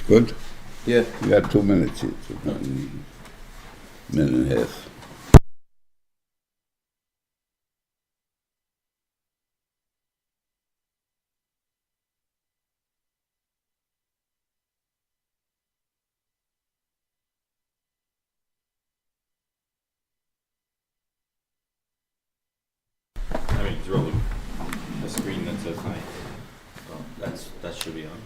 Good? Yeah. We got 2 minutes here, so not a minute and a half. I mean, it's rolling a screen that says hi. Oh, that should be on.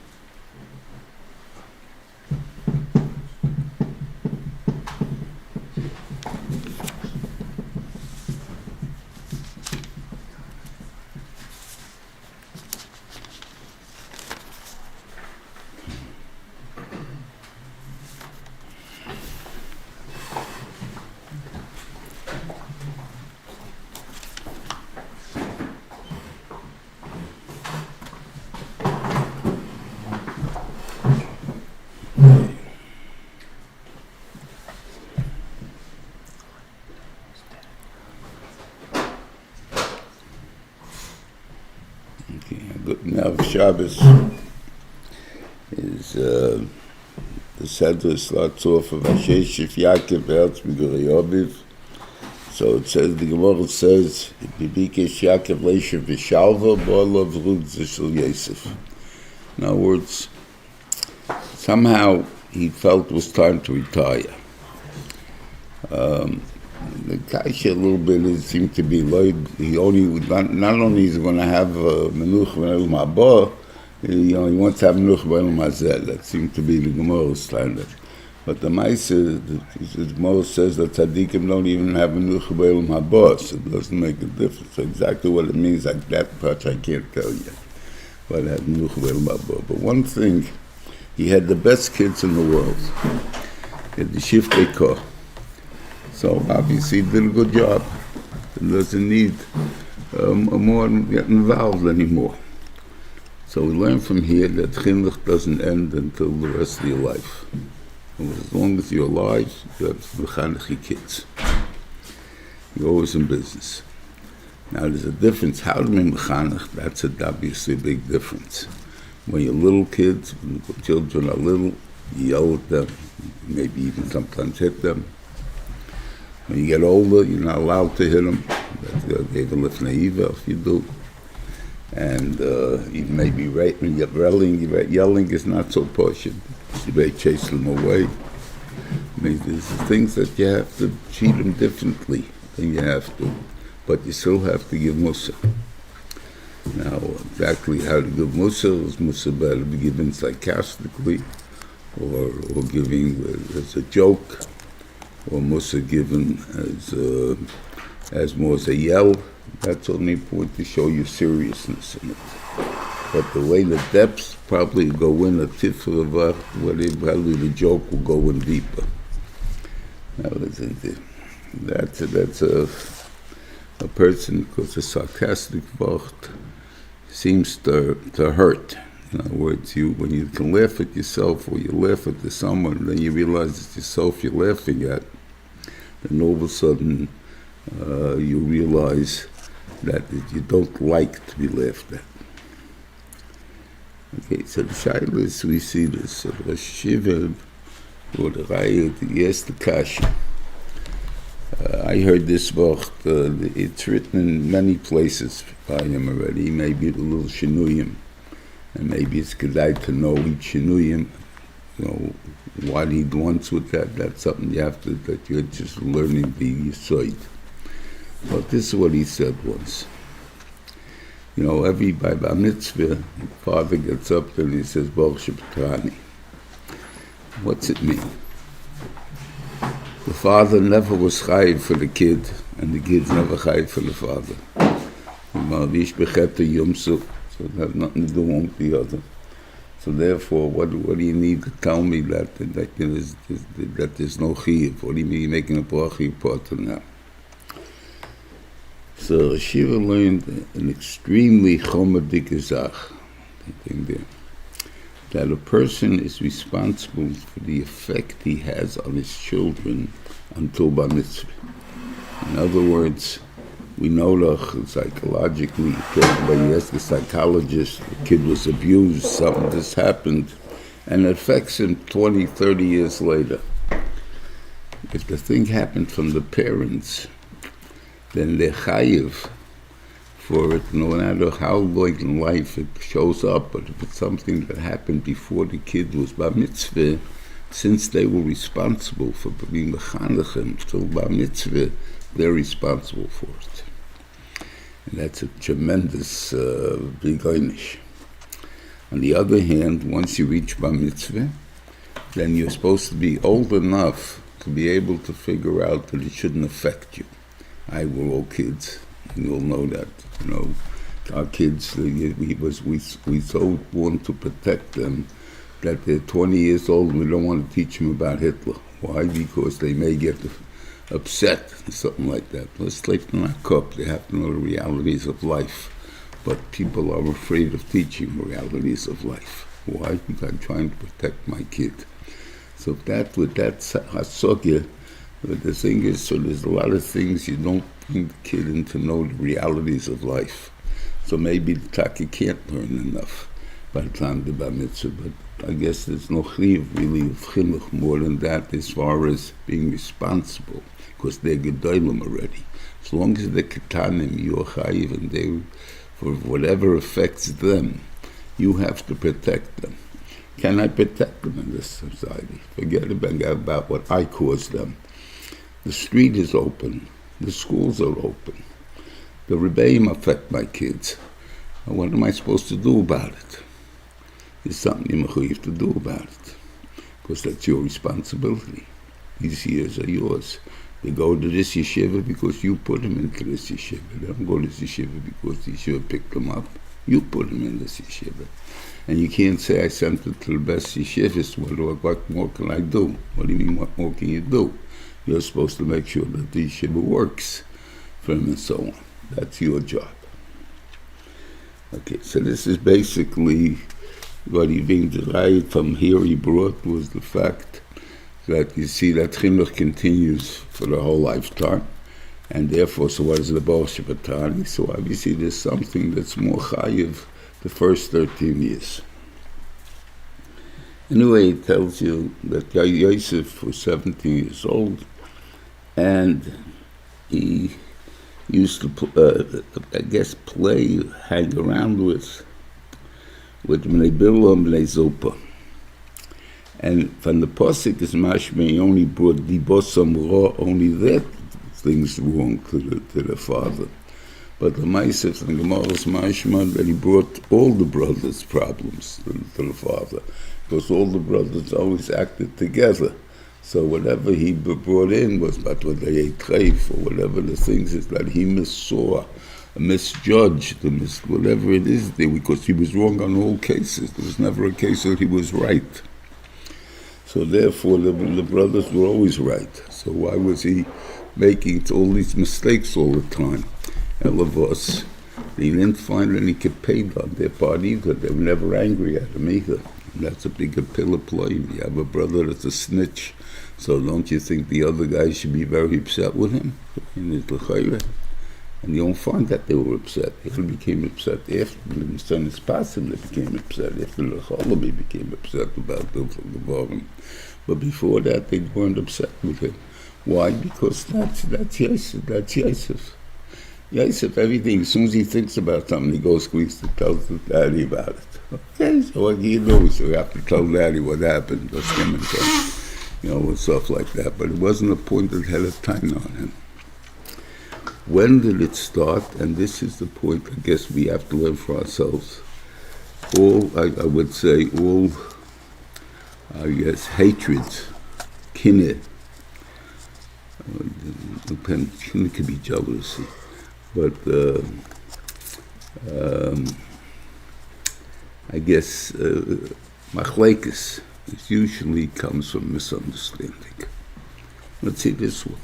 Now Shabbos is the Seder starts off of Vayeishev Ya'akov Eretz Migurei. So it says, the Gemara says, Bibikesh Ya'akov Leishav V'shalva Ba'alav Rud Zishel Yosef. In other words, somehow he felt it was time to retire. The kasha a little bit it seemed to be like he only not only is going to have menuch v'el ma'ba, he wants to have menuch v'el mazel. That seemed to be the Gemara's standard. But the Maisa, the Gemara says that tzaddikim don't even have menuch v'el ma'ba, so it doesn't make a difference. So exactly what it means, like that part I can't tell you. But have menuch v'el ma'ba. But one thing, he had the best kids in the world. He had the shiftei koh. So obviously he did a good job. He doesn't need more get involved anymore. So we learn from here that chinuch doesn't end until the rest of your life. And as long as you're alive, you have to mechanech your kids. You're always in business. Now there's a difference. How do we mechanech? That's obviously a big difference. When you're little kids, when the children are little, you yell at them, maybe even sometimes hit them. When you get older, you're not allowed to hit them. Even if naiva, if you do. And you may be right when you're yelling is not so push. You may chase them away. I mean, there's things that you have to treat them differently than you have to. But you still have to give mussar. Now, exactly how to give mussar is mussar better to be given sarcastically or giving as a joke, or mussar given as more as a yell. That's only important to show you seriousness in it. But the way the depths probably go in a tiffer of probably the joke will go in deeper. Now that's a person, because a sarcastic word seems to hurt. In other words, when you can laugh at yourself or you laugh at someone, then you realize it's yourself you're laughing at. Then all of a sudden, you realize that you don't like to be laughed at. Okay, so the Shiur, we see this. So the Shiur, or the Raya, yes, the Kasha. I heard this word, it's written in many places by him already. Maybe a little shinuyim. And maybe it's kedai to know each shinuyim, what he wants with that. That's something you have to, that you're just learning the yisoid. But this is what he said once. Every by bar mitzvah, the father gets up and he says, Baruch Shepatrani. What's it mean? The father never was chayiv for the kid, and the kid's never chayiv for the father. So it has nothing to do one with the other. So therefore, what do you need to tell me that there's no chiyuv? What do you mean you're making a bracha part on that? So Shiva learned an extremely chomadik zach, that a person is responsible for the effect he has on his children until bar mitzvah. In other words, we know that psychologically, you ask the psychologist, the kid was abused, something just happened, and it affects him 20, 30 years later. If the thing happened from the parents, then they're chayiv for it, no matter how long in life it shows up. But if it's something that happened before the kid was bar mitzvah, since they were responsible for being mechanechim till bar mitzvah, they're responsible for it. And that's a tremendous big einish. On the other hand, once you reach bar mitzvah, then you're supposed to be old enough to be able to figure out that it shouldn't affect you. We're all kids, and you'll know that. You know, our kids, we so want to protect them that they're 20 years old and we don't want to teach them about Hitler. Why? Because they may get upset or something like that. Let's take them in our cup. They have to know the realities of life. But people are afraid of teaching the realities of life. Why? Because I'm trying to protect my kid. So with that hasogya, the thing is, so there's a lot of things you don't bring the kid in to know the realities of life. So maybe the taki can't learn enough by the time the bar mitzvah, but I guess there's no chiyuv really of chinuch more than that as far as being responsible, because they're gedolim already. As long as they're ketanim, you're chayiv, and they, for whatever affects them, you have to protect them. Can I protect them in this society? Forget about what I caused them. The street is open. The schools are open. The rebbeim affect my kids. And what am I supposed to do about it? There's something you have to do about it, because that's your responsibility. These years are yours. They go to this yeshiva because you put them into this yeshiva. They don't go to this yeshiva because the yeshiva picked them up. You put them in this yeshiva. And you can't say, I sent it to the best yeshivas. What more can I do? What do you mean, what more can you do? You're supposed to make sure that the yeshiva works for him and so on. That's your job. Okay, so this is basically what he being derived from here he brought was the fact that you see that chinuch continues for the whole lifetime, and therefore, so what is the Baal Shabbatani? So obviously there's something that's more chayiv the first 13 years. Anyway, it tells you that Yosef was 17 years old, and he used to, hang around with Bnei Bilam, Bnei Zilpah. And from the Pasuk is mashma, he only brought dibosam ra, only that things wrong to the father. But the Vayeishev and Gemara's mashma that he brought all the brothers' problems to the father, because all the brothers always acted together. So whatever he brought in was about what they ate treif, or whatever the things is that he missaw, misjudged, whatever it is there, because he was wrong on all cases. There was never a case that he was right. So therefore the brothers were always right. So why was he making all these mistakes all the time? Elavos, they didn't find any kaped on their part either. They were never angry at him either. And that's a bigger pillar play. You have a brother that's a snitch, so don't you think the other guys should be very upset with him? And you don't find that they were upset. They became upset after the son is passing. They became upset after the Harav became upset about the Seforim. But before that, they weren't upset with him. Why? Because that's Yosef. That's Yosef. Yosef, everything, as soon as he thinks about something, he goes squeaks to tell his daddy about it. Okay, so what do you do? So you have to tell daddy what happened, just him and tell, and stuff like that. But it wasn't a point that had a time on him. When did it start? And this is the point I guess we have to learn for ourselves. I would say, hatreds, kineh, kineh could be jealousy, but I guess machlekes usually comes from misunderstanding. Let's see this one.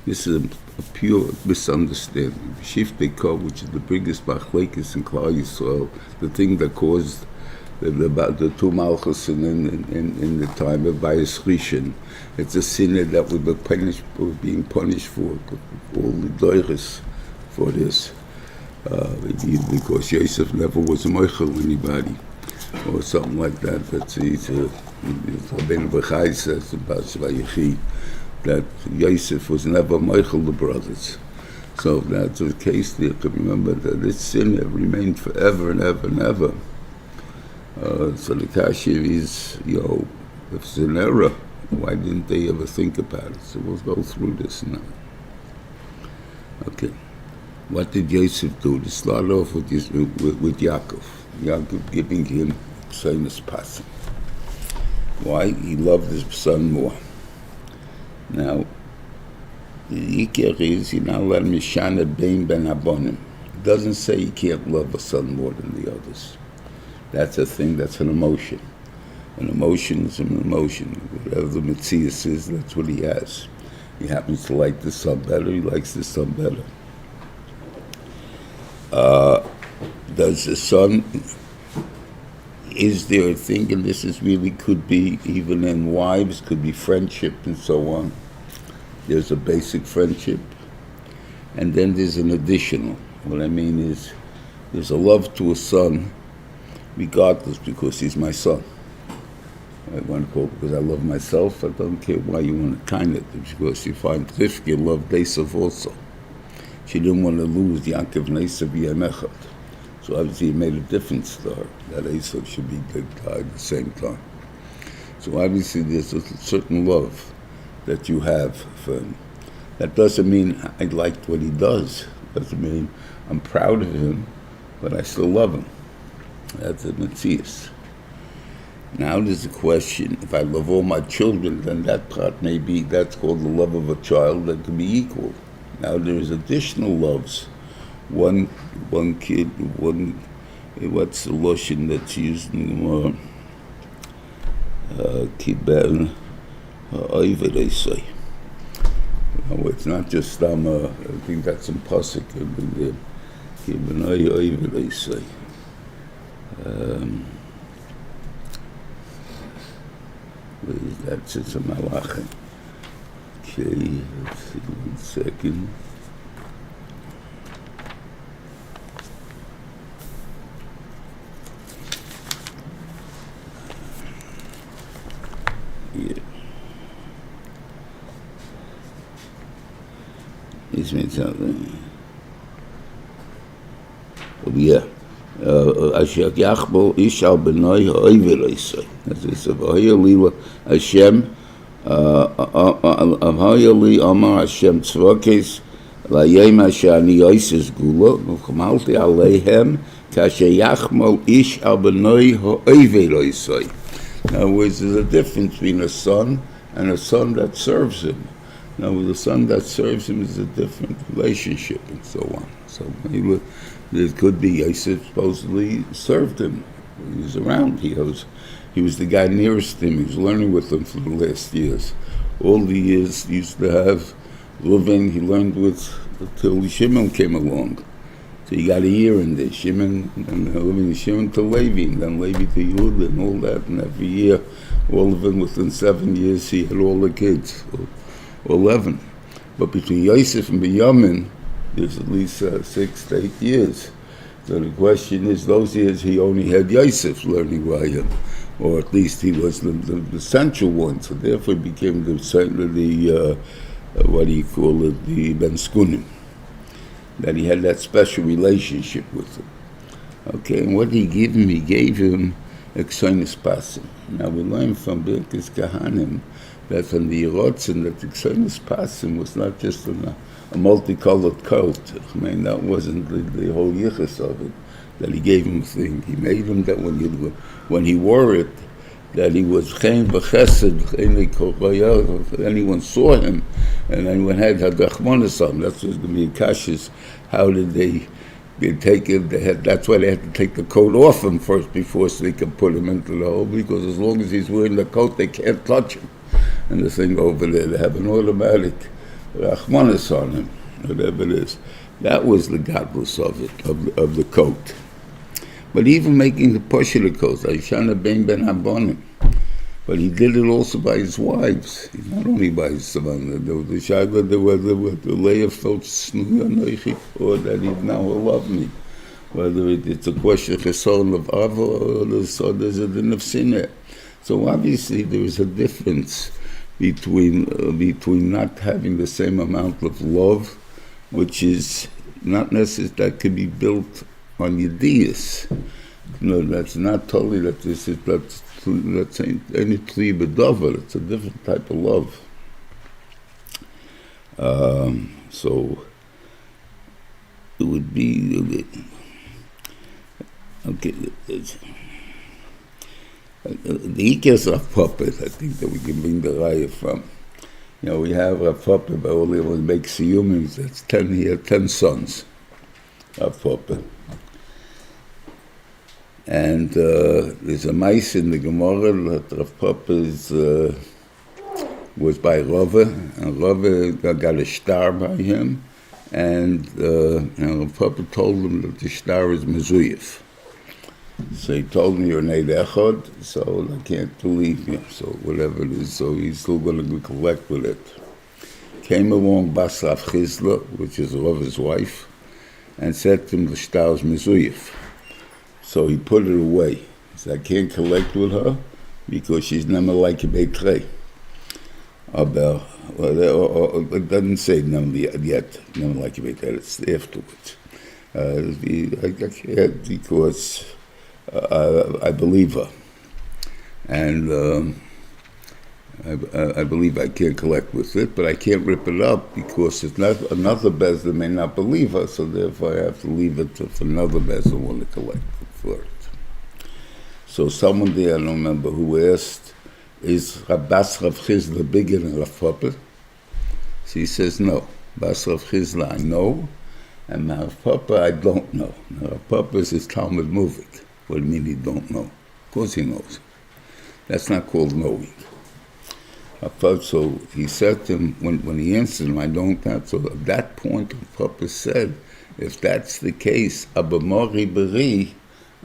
This is a pure misunderstanding. Shiftei Kov, which is the biggest machlekes in Klal Yisrael, the thing that caused the two malchus in the time of Vayeishev. It's a sin that we were being punished for all the doiches for this, because Yosef never was moichel anybody. or something like that. That's Rabbeinu Bechai says in Parshas Vayeishev that Yosef was never Michael the brothers. So if that's the case, you can remember that this sin had remained forever and ever and ever. So the kasha is, if it's an error, why didn't they ever think about it? So we'll go through this now. Okay. What did Yosef do? To start off with Ya'akov. Ya'akov giving him Sinus passing. Why? He loved his son more. Now, the Ikir is, you're not allowed Mishana Bein Ben Abonim. It doesn't say you can't love a son more than the others. That's a thing, that's an emotion. An emotion is an emotion. Whatever the Metzias is, that's what he has. He happens to like the son better, he likes the son better. Does the son, is there a thing, and this is really could be even in wives, could be friendship and so on. There's a basic friendship, and then there's an additional. What I mean is, there's a love to a son, regardless, because he's my son. I want to call it because I love myself. I don't care why you want to kind it, because you find Rivka loved Yosef also. She didn't want to lose Yaakov and Yosef Yemechad. So obviously it made a difference to her that Yosef should be dead at the same time. So obviously there's a certain love that you have for him. That doesn't mean I liked what he does. Doesn't mean I'm proud of him, but I still love him. That's a Metzias. Now there's a question, if I love all my children, then that part may be, that's called the love of a child that can be equal. Now there's additional loves. One kid, what's the lotion that's used in the Gemara? Kibel Oiver, they say. No, it's not just I think that's in Pasuk. Kibel Oiver, they say. Where is that? It's a Malachim. Okay, let's see, 1 second. Yeah. This means something. Oh, yeah. Asher Yachbo Ishal Benoi Ha'oiver Isai. That's it. So V'hayali Hashem V'hayali Amar Hashem Tzvokes L'yem Asher Ani Yosef Gula V'chamalti Aleihem Kasher Yachmo Ishal Benoi Ha'oiver Isai. In other words, there's a difference between a son and a son that serves him. In other words, the son that serves him is a different relationship and so on. So maybe it could be Yosef supposedly served him. He was around. He was the guy nearest him. He was learning with him for the last years. All the years he used to have Reuven, he learned with until Shimon came along. So he got a year in there. Shimon, and Reuven Shimon to Levi, and then Levi to Yehuda, and all that. And every year, all of them within 7 years, he had all the kids, or 11. But between Yosef and Binyamin, there's at least 6 to 8 years. So the question is, those years he only had Yosef learning by him, or at least he was the central one. So therefore he became the what do you call it, the Ben Skunim, that he had that special relationship with him. Okay, and what did he give him? He gave him Eksonis Pasim. Now we learn from Birkis Kahanim that from the Yerotzen that Eksonis Pasim was not just a multicolored coat. I mean, that wasn't the whole yichus of it, that he gave him a thing. He made him that when he wore it, that he was chen v'chesed, if anyone saw him, and anyone had hagachmonas on him. That's what the Mikashis, how did they take it? That's why they had to take the coat off him first before so they could put him into the hole, because as long as he's wearing the coat, they can't touch him. And the thing over there, they have an automatic Rachmanis on him, whatever it is. That was the godless of it, of the coat. But even making the push of the coat, Aishana Ben Abonim. But he did it also by his wives, not only by his son. There was the Shagla, the Leah felt Snuya Noichi, or that he now will love me. whether it's a question of Cheson of Av or there's a din of Sineh. So obviously there is a difference between not having the same amount of love, which is not necessary, that can be built on Yediyas. No, that's not totally that this is, let's say, any Tli B'Dover, it's a different type of love. So it would be, okay, the Ikes of Puppet, I think that we can bring the Raya from. You know, we have a Puppet, but only one makes humans, that's 10, he had 10 sons of Puppet. And there's a mice in the Gemara that Rav Papa was by Rava, and Rava got a star by him, and Rav Papa told him that the star is Mezuyev. So he told me, you're an Eid Echad, so I can't believe you, so whatever it is, so he's still going to collect with it. Came along Bas Rav Chizla, which is Rava's wife, and said to him, the star is Mezuyev. So he put it away. He said, I can't collect with her because she's never like a Beitrei. It doesn't say never yet, never like a Beitrei, it's afterwards. I can't because I believe her. And I believe I can't collect with it, but I can't rip it up because it's not another Bezdin may not believe her, so therefore I have to leave it for another Bezdin want to collect for it. So someone there, I don't remember who asked, is Bas Rav Chizla bigger than Rav Papa? So he says no. Bas Rav Chizla I know, and Rav Papa I don't know. Rav Papa is his Talmud Muvik. What do you mean he don't know? Of course he knows. That's not called knowing. So he said to him, when he answered him, I don't know. So at that point, Papa said, if that's the case, Abamori Beri,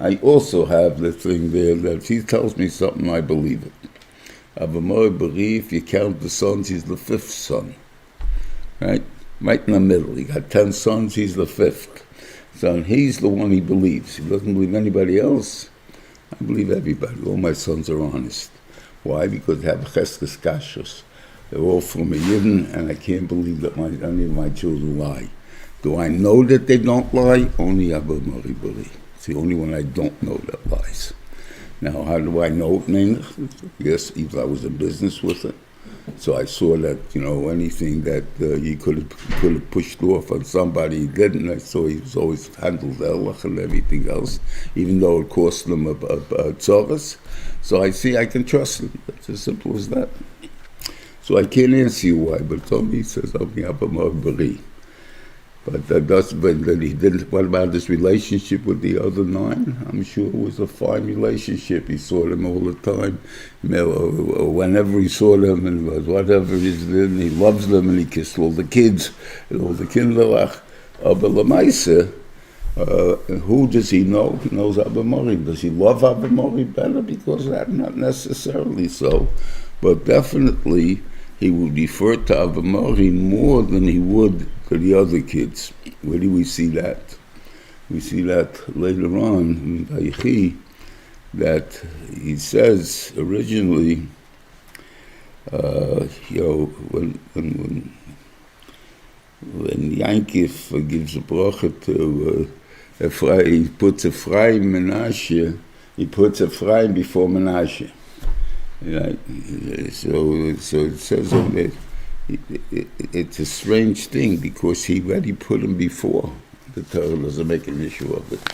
I also have the thing there that if he tells me something, I believe it. Abamori Beri, if you count the sons, he's the 5th son. Right? Right in the middle. He got 10 sons, he's the 5th. So he's the one he believes. He doesn't believe anybody else. I believe everybody. All my sons are honest. Why? Because they have cheskes kashrus. They're all from a Yidden, and I can't believe that any of my children lie. Do I know that they don't lie? Only Abba Mori Bari. It's the only one I don't know that lies. Now, how do I know it? Yes, even I was in business with it. So I saw that, anything that he could have pushed off on somebody, he didn't. I saw he was always handled Elach and everything else, even though it cost them a tzoros. So I see I can trust him. It's as simple as that. So I can't answer you why, but Tommy says, I'll Abba Bari. But that he didn't. What about this relationship with the other 9? I'm sure it was a fine relationship. He saw them all the time. Whenever he saw them, and whatever he's doing, he loves them, and he kissed all the kids, and all the kinderlach. But Lamaisa, who does he know? He knows Abba Mori. Does he love Abba Mori better because of that? Not necessarily so, but definitely he would refer to Abba Mori more than he would to the other kids. Where do we see that? We see that later on in Vayeishev, that he says originally, when Ya'akov gives a bracha to Efraim, he puts Efraim Menashe, he puts Efraim before Menashe. Right? So it says that it's a strange thing because he already put him before. The Torah doesn't make an issue of it.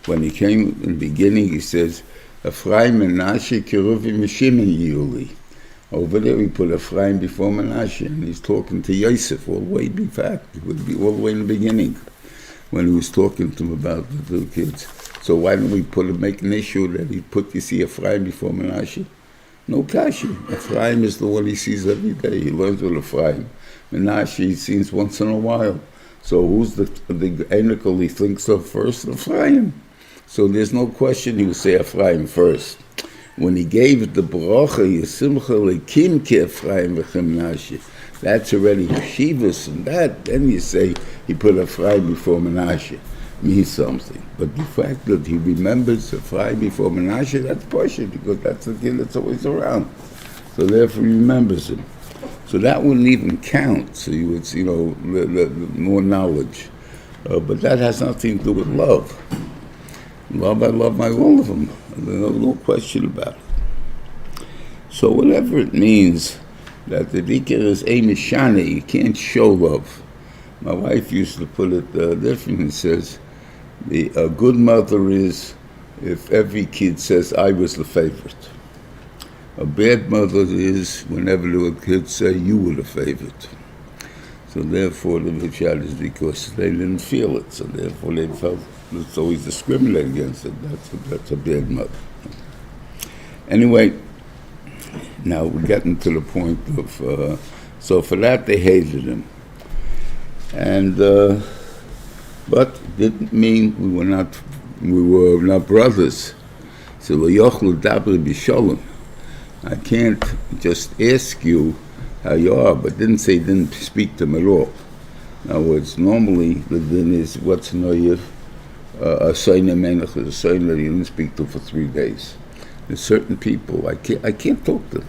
When he came in the beginning, he says, Efraim Menashe Keruvim Shimon Yuli. Over there, we put Efraim before Menashe, and he's talking to Yosef all the way. In fact, it would be all the way in the beginning when he was talking to him about the 2 kids. So why don't we make an issue that he put Efraim before Menashe? No kasha. Efraim is the one he sees every day. He learns with Efraim. Menashe he sees once in a while. So who's the enical he thinks of first? Efraim. So there's no question he will say Efraim first. When he gave the bracha, Yisimcha lekim ki Efraim v'chem Menashe, that's already Shivas and that. Then you say he put Efraim before Menashe. means something. But the fact that he remembers Efraim before Menashe, that's partial, because that's the kid that's always around. So therefore he remembers him. So that wouldn't even count. So you would, the more knowledge. But that has nothing to do with love. Love, I love all of them. There's no question about it. So whatever it means, that the Dikir is Eimishane, you can't show love. My wife used to put it different and says, a good mother is if every kid says, I was the favorite. A bad mother is whenever the kids say, you were the favorite. So therefore the Vishal is because they didn't feel it, so therefore they felt it's always discriminated against it. That's a bad mother. Anyway, now we're getting to the point of, so for that they hated him. And, but it didn't mean we were not brothers. So I can't just ask you how you are, but didn't speak to him at all. In other words, normally the din is what's noyev, a soina menach is a soina that you didn't speak to for 3 days. There's certain people I can't talk to.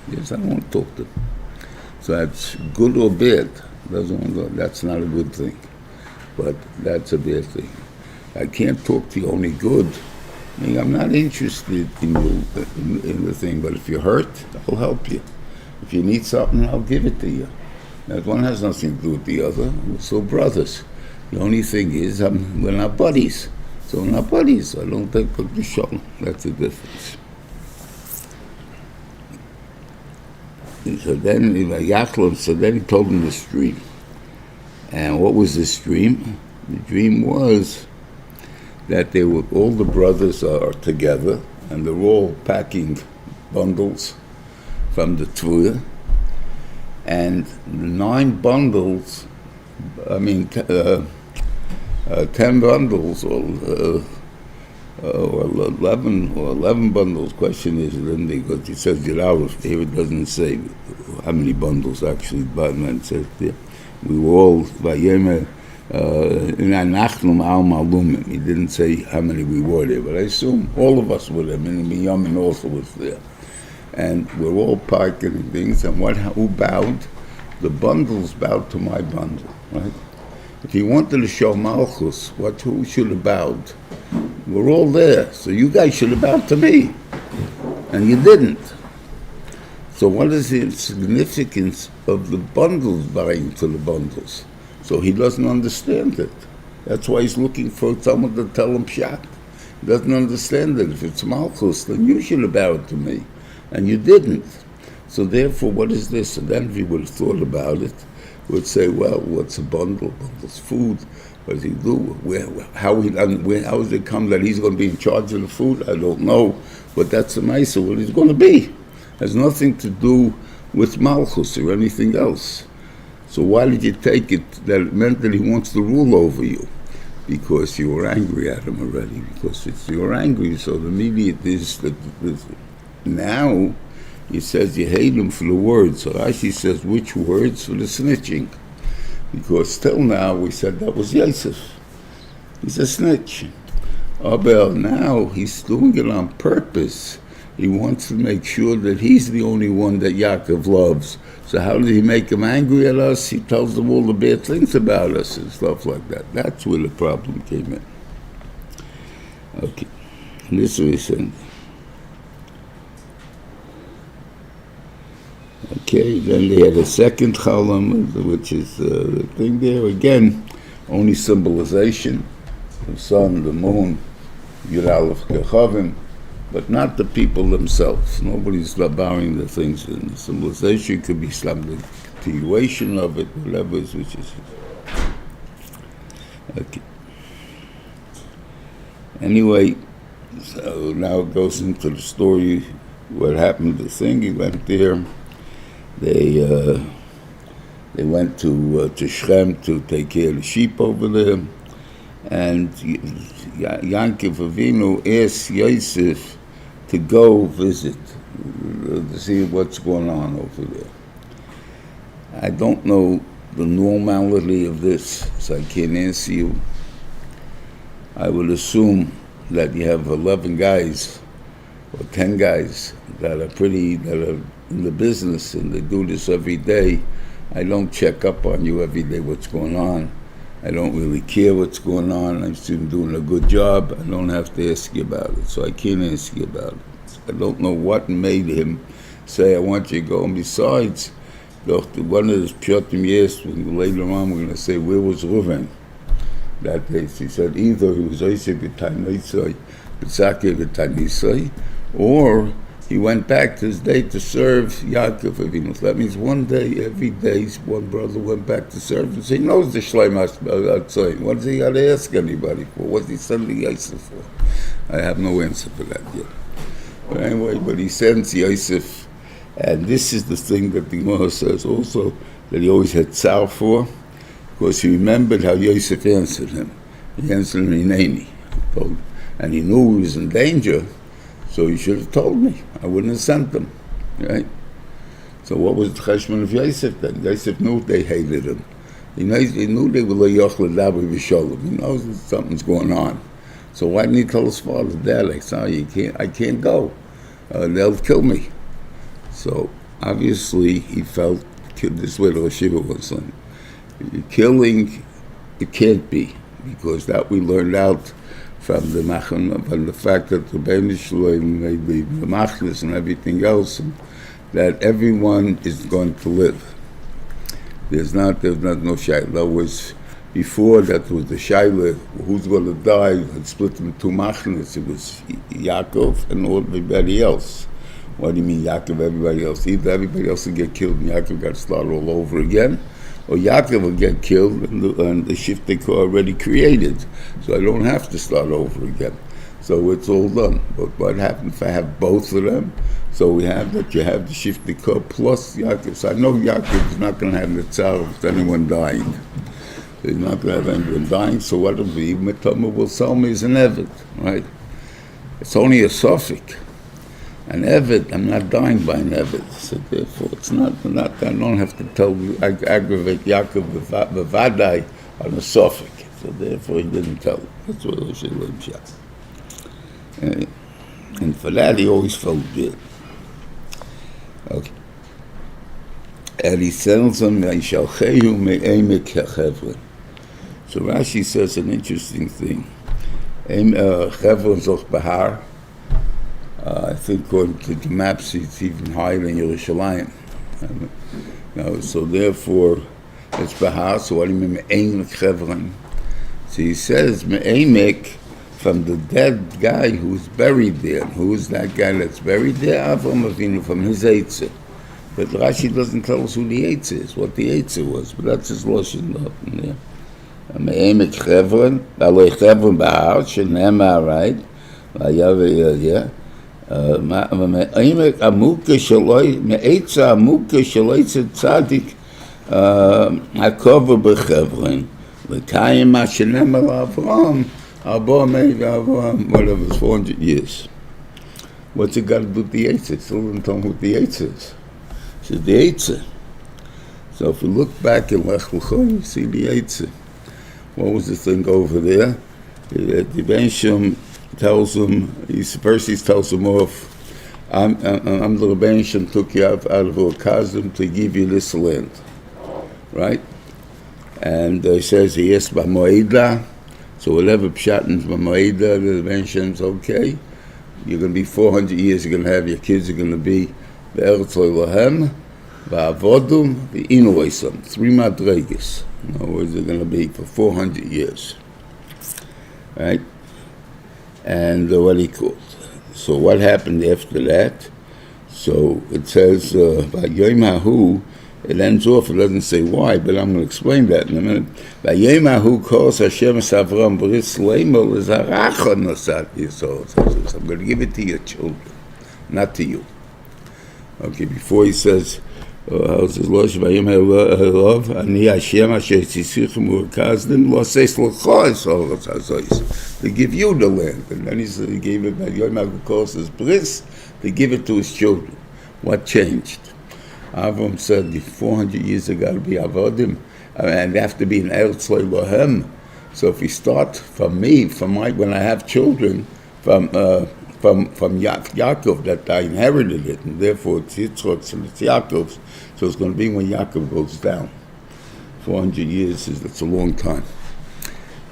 Yes, I don't want to talk to. So that's good or bad. That's not a good thing, but that's a bad thing. I can't talk to you only good. I mean, I'm not interested in the thing, but if you're hurt, I'll help you. If you need something, I'll give it to you. That one has nothing to do with the other. We're still brothers. The only thing is, we're not buddies. So we're not buddies. I don't think of the shalom. That's the difference. So then he told him this dream. And what was this dream? The dream was that all the brothers are together, and they're all packing bundles from the Tvua, and 9 bundles, 10 bundles, or 11 bundles. Question is, because it says here it doesn't say how many bundles actually, but it says there, we were all Vayeishev. He didn't say how many we were there, but I assume all of us were there. And Beniman also was there, and we're all parking and things. And who bowed? The bundles bowed to my bundle, right? If he wanted to show Malchus, who should have bowed? We're all there, so you guys should have bowed to me, and you didn't. So what is the significance of the bundles bowing to the bundles? So he doesn't understand it. That's why he's looking for someone to tell him pshat. He doesn't understand it. If it's Malchus, then you should have bowed to me, and you didn't. So therefore, what is this? And then if he would have thought about it, would say, well, what's a bundle? Bundle's food. What does he do? How does it come that he's going to be in charge of the food? I don't know. But that's the Maisa, what he's going to be. Has nothing to do with Malchus or anything else. So why did you take it that it meant that he wants to rule over you? Because you were angry at him already. Because you were angry, so the immediate is that now he says you hate him for the words. So Rashi says, which words? For the snitching. Because till now we said that was Yosef. He's a snitch. Abel, now he's doing it on purpose. He wants to make sure that he's the only one that Yaakov loves. So how did he make him angry at us? He tells them all the bad things about us and stuff like that. That's where the problem came in. Okay. And this is what he said. Okay, then they had a second Chalam, which is the thing there. Again, only symbolization. The sun, the moon, Yud Aleph Kechavim, but not the people themselves. Nobody's bowing the things in. The symbolization could be some the continuation of it, whatever is which is. Okay. Anyway, so now it goes into the story, what happened to the thing. He went there. They went to Shem to take care of the sheep over there, and Yaakov Avinu asked Yosef to go visit to see what's going on over there. I don't know the normality of this, so I can't answer you. I would assume that you have 11 guys or 10 guys that are in the business and they do this every day. I don't check up on you every day what's going on. I don't really care what's going on. I'm still doing a good job. I don't have to ask you about it, so I can't ask you about it. I don't know what made him say, I want you to go. And besides, one of the pshatim yes, later on we're going to say, where was Reuven that day? He said either he was Vayeishev b'Tanisai, b'Tzakeh b'Tanisai, or he went back to his day to serve Ya'akov Avinu. That means one day, every day, one brother went back to serve. So he knows the Shleimas. What does he got to ask anybody for? What did he send the Yosef for? I have no answer for that yet. But anyway, but he sends Yosef, and this is the thing that the Gemara says also, that he always had tzar for, because he remembered how Yosef answered him. He answered him in Hineni, and he knew he was in danger. So he should have told me. I wouldn't have sent them, right? So what was the cheshbon of Yosef then? Yosef knew they hated him. He knew they were yochel davar v'sholem. He knows that something's going on. So why didn't he tell his father, Dad, I can't go. They'll kill me. So obviously he felt this way the Shiva was saying. Killing, it can't be, because that we learned out from the fact that the Beniman made the machlis and everything else, and that everyone is going to live. There's not no shaila. There was before that was the shaila who's going to die. Had split them two machlis. It was Ya'akov and everybody else. What do you mean Ya'akov? Everybody else? Either everybody else will get killed and Ya'akov got to start all over again, or Ya'akov will get killed and the shift they already created. So I don't have to start over again. So it's all done. But what happens if I have both of them? So we have that you have the shift plus Ya'akov. So I know Ya'akov is not going to have the tzar of anyone dying. He's not going to have anyone dying. So what will be? Matama will sell me as an eved, right? It's only a suffix. An eved, I'm not dying by an eved. So therefore, it's not. I don't have to tell you. I aggravate Yaakov b'vadai on a suffix. So therefore, he didn't tell. That's what I should have. And for that, he always felt good. Okay. And he tells him, "Yishalchehu me'emek ha'chevron." So Rashi says an interesting thing. Chevron zoch bahar. I think according to the maps, it's even higher than Yerushalayim. So therefore, it's Bahar. So what do you mean, Me'emek Chevron? So he says, Me'emek, from the dead guy who's buried there. Who is that guy that's buried there? Avram Avinu, from his Eitzah. But Rashi doesn't tell us who the Eitzah is, what the Eitzah was. But that's his Lashon up in there. Me'emek Chevron, Alei Chevron Bahar, Shenemah, right? Yeah. מעמק עמוקה שלוי, מעצה עמוקה שלוי צדיק הקובר בחברון, לקיים מה שנאמר לאברהם, 400 whatever, 400 years. What's it got to do with the Eitzah? Still didn't tell me what the Eitzah is. It's the Eitzah. So if you look back in Lech Lecha, you see the Eitzah. What was the thing over there? The Bensham tells him, first he tells him off, I'm the Rebbeinu took you out of Okazim to give you this land, right? And he says he asked B'moeda, so whatever pshatins B'moeda, the Rebbeinu says, okay, you're going to be 400 years, you're going to have your kids, are going to be Be'eretz Lohem, Ba'avodum, Be'inoisam, 3 madregas. In other words, they're going to be for 400 years, right? And what he called. So what happened after that? So it says, Vayom Hahu, it ends off, it doesn't say why, but I'm going to explain that in a minute. Vayom Hahu calls Hashem es Avram Bris Leimol as Aracha Nosat Yisrael. So I'm going to give it to your children, not to you. Okay, before he says, how's his Lord? Vayom Hahu, Ani Hashem Asher Tzisichem U'Kazdim Lo Seis L'Cho Es Oretz Hazois. To give you the land. And then he gave it, Yom Hahu calls his bris, to give it to his children. What changed? Avram said, 400 years ago to be Avodim, and they have to be in Eretz Lohem. So if we start from me, when I have children, from Yaakov, that I inherited it, and therefore it's Yitzchak's and it's Yaakov's, so it's going to be when Yaakov goes down. 400 years it's a long time.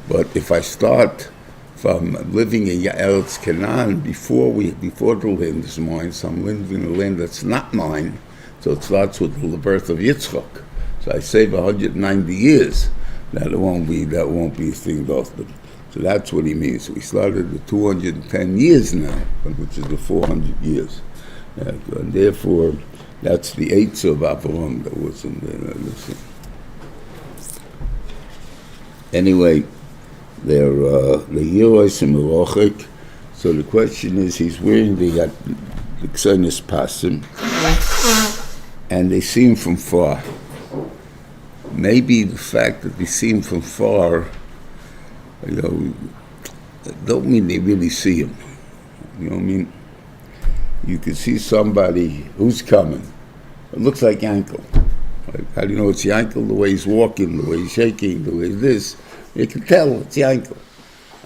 But if I start from living in Eretz Canaan before the land is mine, so I'm living in a land that's not mine, so it starts with the birth of Yitzchak. So I save 190 years. That won't be a thing often. So that's what he means. We started the 210 years now, which is the 400 years. And therefore, that's the eighth of Avram that was in there. Anyway, they're Yerois and Merochik. So the question is, he's wearing the Ksenis Pasim, and they see him from far. Maybe the fact that they see him from far, don't mean they really see him. You know what I mean? You can see somebody who's coming. It looks like Yankel. Like, how do you know it's Yankel? The way he's walking, the way he's shaking, the way this. You can tell it's Yankel.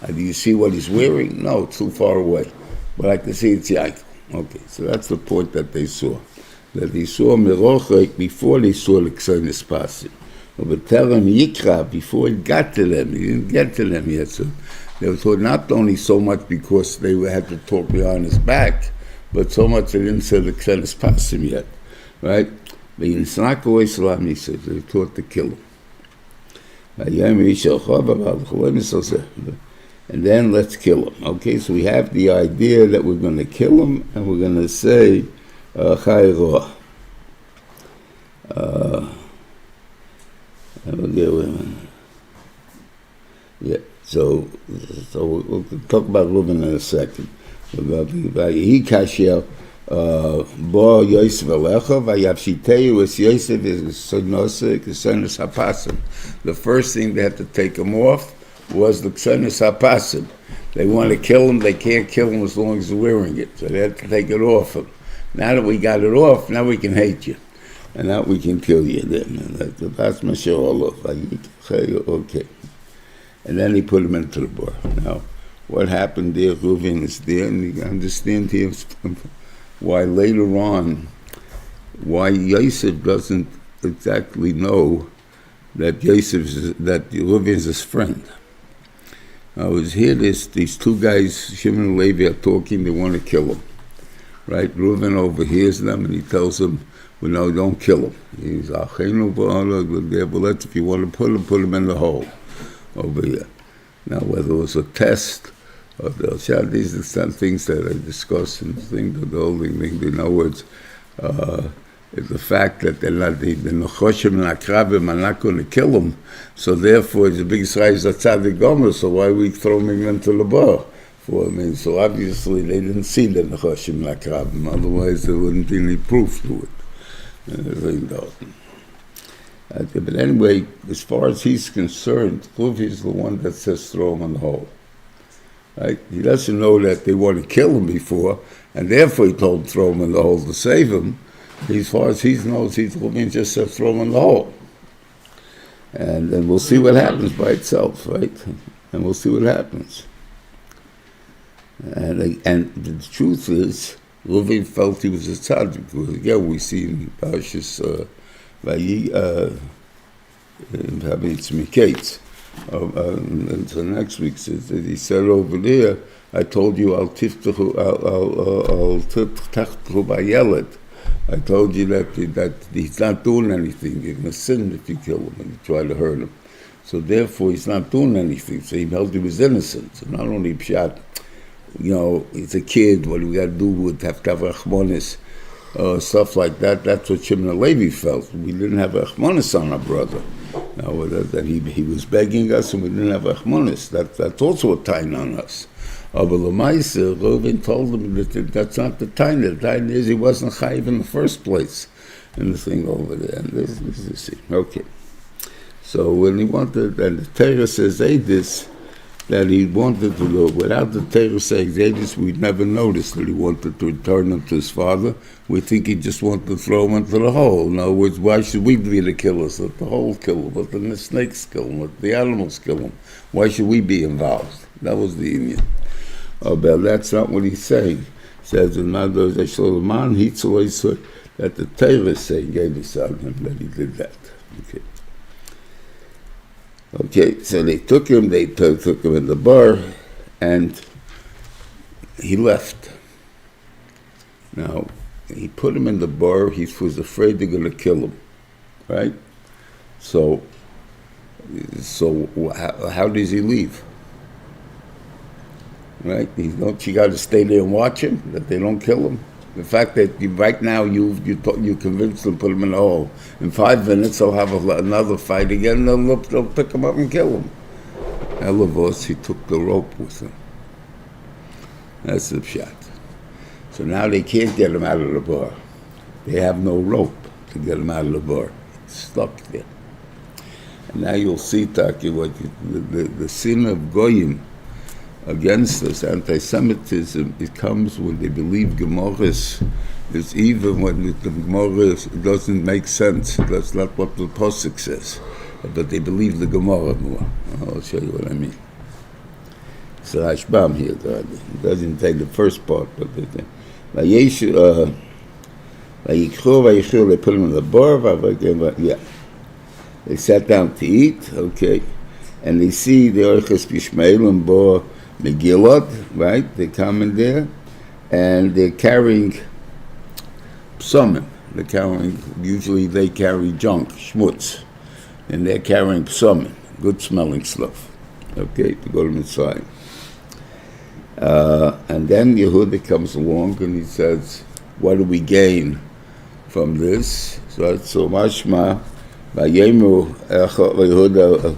Do you see what he's wearing? No, it's too far away. But I can see it's Yankel. Okay, so that's the point that they saw. That they saw Merochek before they saw the Ksenis Pasim. But tell him Yikra, before he got to them, he didn't get to them yet. So they were told not only so much because they had to talk behind his back, but so much they didn't say the Ksenis Pasim yet. Right? But in Snako Islam, he said, they were taught to kill him. And then let's kill him. Okay, so we have the idea that we're going to kill him, and we're going to say, Chayroah. Yeah, so we'll talk about Reuven in a second. He kasher bo Yosef alecha vayavshiteyu es Yosef is sonose k'senes hapasim. The first thing they had to take him off was the k'senes hapasim. They want to kill him, they can't kill him as long as they're wearing it, so they had to take it off him. Now that we got it off, now we can hate you. And now we can kill you then. That's okay. And then he put him into the bar. Now, what happened there, Reuven is there, and you understand here why later on, why Yosef doesn't exactly know that Reuven is his friend. I was here, these two guys, Shimon and Levi, are talking, they want to kill him. Right? Reuven overhears them and he tells them, well, no, don't kill him. He's if you want to put him in the hole over here. Now, whether it was a test or these are the things that I discuss and the holding thing. In other words, is the fact that they're not, the Nechoshim and Akrabim are not going to kill him, so therefore it's a big size of Tzadik Gomer, so why are we throwing him into the bar? So obviously they didn't see the Nechoshim and Akrabim, otherwise there wouldn't be any proof to it. But anyway, as far as he's concerned, Reuven is the one that says throw him in the hole. Right? He doesn't know that they want to kill him before, and therefore he told him throw him in the hole to save him. As far as he knows, Reuven just says throw him in the hole. And then we'll see what happens by itself, right? And we'll see what happens. And the truth is, Reuven felt he was a tzaddik, because again we see in Parshas it's Miketz. So next week says that he said over there, I told you I'll tiftach b'yeled. I told you that he's not doing anything. You're going to sin if you kill him and you try to hurt him. So therefore he's not doing anything. So he held he was innocent. So not only pshat, he's a kid, what do we got to do with have to have rachmanis, stuff like that. That's what Shimon and Levi felt. We didn't have rachmanis on our brother. Now that he was begging us and we didn't have rachmanis. That's also a tain on us. But Lamaisa, Reuven told him that that's not the tain. The tain is he wasn't chayiv in the first place. And the thing over there. And this is it. Okay. So when he wanted, and the Torah says this, that he wanted to do. Without the Torah saying Zedis, we'd never noticed that he wanted to return him to his father. We think he just wanted to throw him into the hole. In other words, why should we be the killers? Let the hole kill him. Let the snakes kill him. Let the animals kill him. Why should we be involved? That was the union. Oh, but that's not what he's saying. He says in Mother Shloman, he's always said that the Torah is saying Zedis on him, that he did that. Okay. Okay, so they took him in the bar, and he left. Now, he put him in the bar, he was afraid they're going to kill him, right? So how does he leave? Right? Don't you got to stay there and watch him, that they don't kill him? The fact that right now you convinced them to put him in the hole. In 5 minutes they'll have another fight again, and they'll pick him up and kill him. Elavos, he took the rope with him. That's the pshat. So now they can't get him out of the bar. They have no rope to get him out of the bar. He's stuck there. And now you'll see, Taki, what the sin of Goyim against us, anti-Semitism, it comes when they believe Gemaras is even when the Gemara doesn't make sense. That's not what the Pasuk says. But they believe the Gemara more. I'll show you what I mean. So Hashbam here, it doesn't take the first part, but Vayeishev, they put him in the bar, yeah. They sat down to eat, okay, and they see the Orches Bishmael and Bo Megillot, right? They come in there, and they're carrying psomim. Usually they carry junk, schmutz, and they're carrying psomim, good smelling stuff, okay, to go to Mitzrayim. And then Yehuda comes along and he says, what do we gain from this? So mashma, Vayemu Yehuda,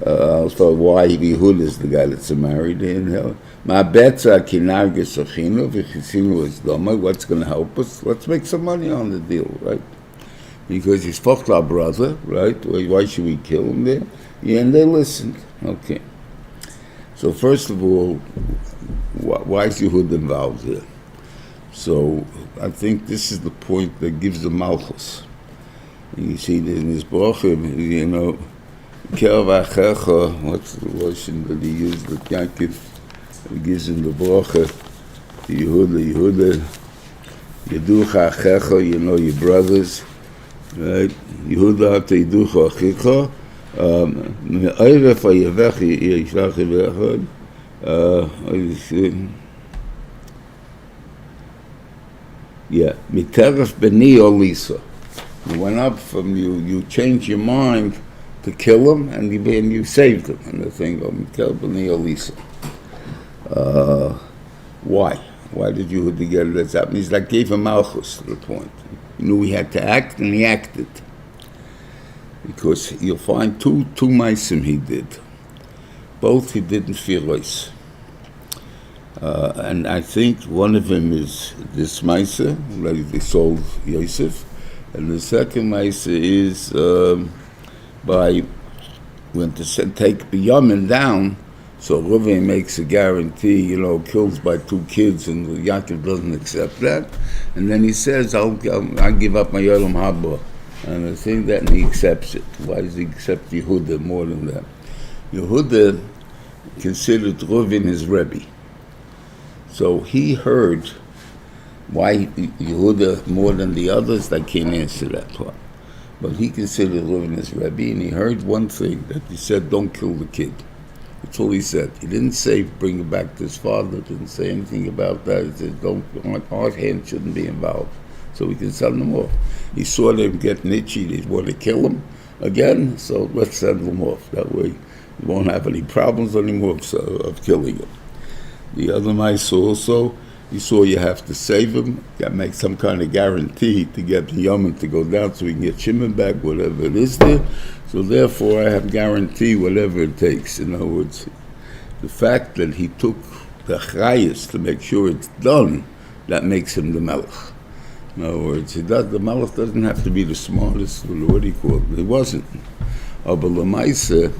also why Yehuda is the guy that's married in hell. What's going to help us? Let's make some money on the deal, right? Because he's fucked our brother, right? Why should we kill him there? Yeah, and they listened. Okay. So first of all, why is Yehuda involved here? So I think this is the point that gives the malchus. And you see in his brochim, you know, what's the lotion that he used that Ya'akov gives in the brocha to Yehuda, Yeducha Achecha, you know your brothers, right? Yehuda ata Yeducha Achecha, Me'oref Hayevechi Yishlach Yevechad, Miteref Beni Olisa. You went up from you changed your mind to kill him, and you saved him. And the thing of Miteref Beni Olisa. Why? Why did you get this up? He's like gave him malchus to the point. He knew he had to act, and he acted. Because you'll find two meisim he did. Both he did in Firois. And I think one of them is this meisa, like they sold Yosef, and the second meisa is by when to take B'yamin down. So Reuven makes a guarantee, kills by 2 kids, and Ya'akov doesn't accept that. And then he says, I'll give up my Yolam Haba. And I think that, and he accepts it. Why does he accept Yehuda more than that? Yehuda considered Reuven his Rebbe. So he heard why Yehuda more than the others. I can't answer that part. But he considered Reuven his Rebbe, and he heard one thing, that he said, don't kill the kid. That's all he said. He didn't say bring it back to his father. Didn't say anything about that. He said, our hand shouldn't be involved. So we can send them off. He saw them getting itchy. They want to kill him again. So let's send them off. That way you won't have any problems anymore of killing him. The other mice also, he saw you have to save him. You got to make some kind of guarantee to get the Yemen to go down so we can get Shimon back, whatever it is there. So therefore, I have guarantee whatever it takes. In other words, the fact that he took the chayas to make sure it's done, that makes him the melech. In other words, the melech doesn't have to be the smartest, or what do you call it? He wasn't. But l'maisa,